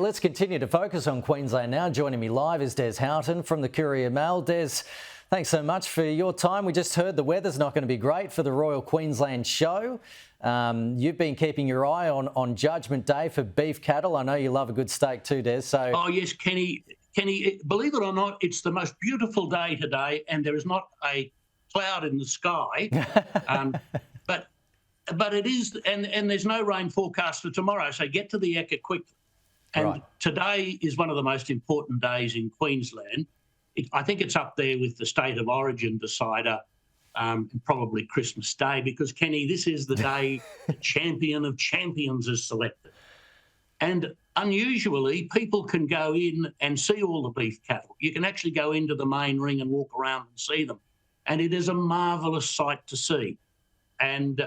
Let's continue to focus on Queensland now. Joining me live is Des Houghton from the Courier Mail. Des, thanks so much for your time. We just heard the weather's not going to be great for the Royal Queensland Show. You've been keeping your eye on Judgement Day for beef cattle. I know you love a good steak too, Des. So. Oh, yes, Kenny, believe it or not, it's the most beautiful day today and there is not a cloud in the sky. But it is, and there's no rain forecast for tomorrow, so get to the Ekka quickly. And right. Today is one of the most important days in Queensland. I think it's up there with the state of origin decider, and probably Christmas Day, because, Kenny, this is the day the champion of champions is selected. And unusually, people can go in and see all the beef cattle. You can actually go into the main ring and walk around and see them. And it is a marvellous sight to see. And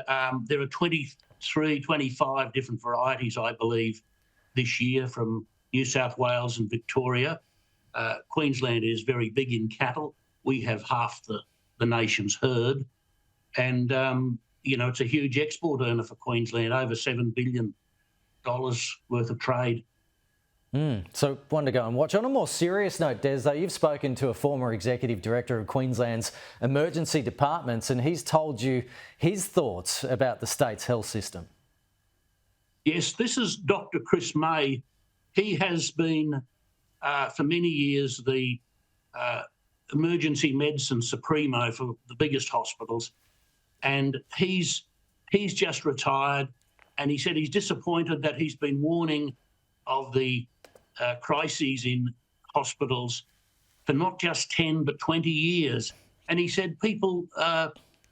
there are 23, 25 different varieties, I believe, this year from New South Wales and Victoria. Queensland is very big in cattle. We have half the nation's herd. And, it's a huge export earner for Queensland, over $7 billion worth of trade. So one to go and watch. On a more serious note, Des, though, you've spoken to a former executive director of Queensland's emergency departments and he's told you his thoughts about the state's health system. Yes, this is Dr. Chris May. He has been, for many years, the emergency medicine supremo for the biggest hospitals. And he's just retired. And he said he's disappointed that he's been warning of the crises in hospitals for not just 10 but 20 years. And he said people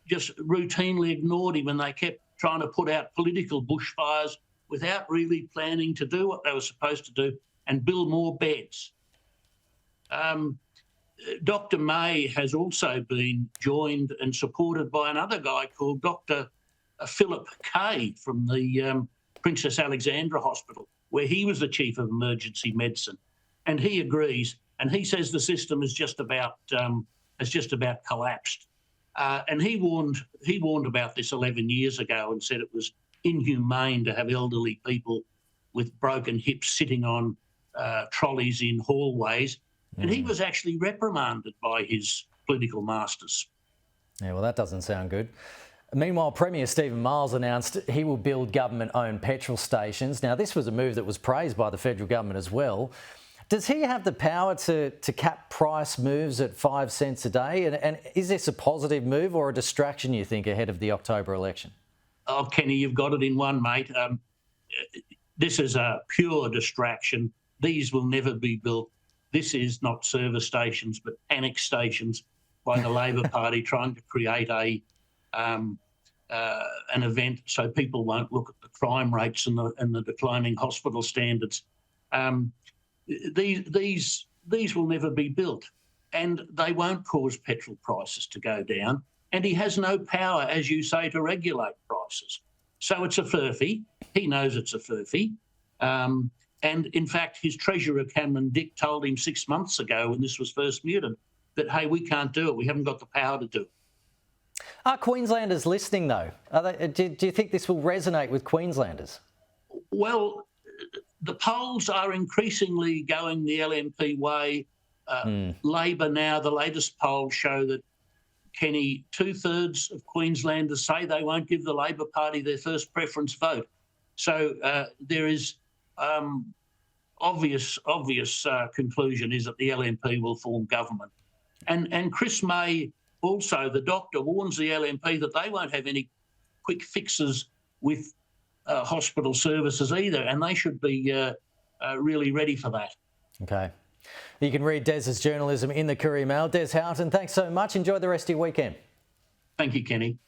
just routinely ignored him and they kept trying to put out political bushfires without really planning to do what they were supposed to do and build more beds. Dr. May has also been joined and supported by another guy called Dr. Philip Kay from the Princess Alexandra Hospital, where he was the chief of emergency medicine. And he agrees, and he says the system is just about collapsed. And he warned about this 11 years ago and said it was inhumane to have elderly people with broken hips sitting on trolleys in hallways. And he was actually reprimanded by his political masters. Yeah, well, that doesn't sound good. Meanwhile, Premier Stephen Miles announced he will build government-owned petrol stations. Now, this was a move that was praised by the federal government as well. Does he have the power to cap price moves at 5 cents a day? And is this a positive move or a distraction, you think, ahead of the October election? Oh, Kenny, you've got it in one, mate. This is a pure distraction. These will never be built. This is not service stations, but annex stations by the Labor Party trying to create an event so people won't look at the crime rates and the declining hospital standards. These will never be built, and they won't cause petrol prices to go down. And he has no power, as you say, to regulate prices. So it's a furphy. He knows it's a furphy. And in fact, his treasurer, Cameron Dick, told him 6 months ago when this was first muted that, hey, we can't do it. We haven't got the power to do it. Are Queenslanders listening, though? Do you think this will resonate with Queenslanders? Well, the polls are increasingly going the LNP way. Labor now, the latest polls show that, Kenny, 2/3 of Queenslanders say they won't give the Labor Party their first preference vote. So there is obvious conclusion is that the LNP will form government. And Chris May, also, the doctor, warns the LNP that they won't have any quick fixes with hospital services either, and they should be really ready for that. Okay. You can read Des's journalism in the Courier Mail. Des Houghton, thanks so much. Enjoy the rest of your weekend. Thank you, Kenny.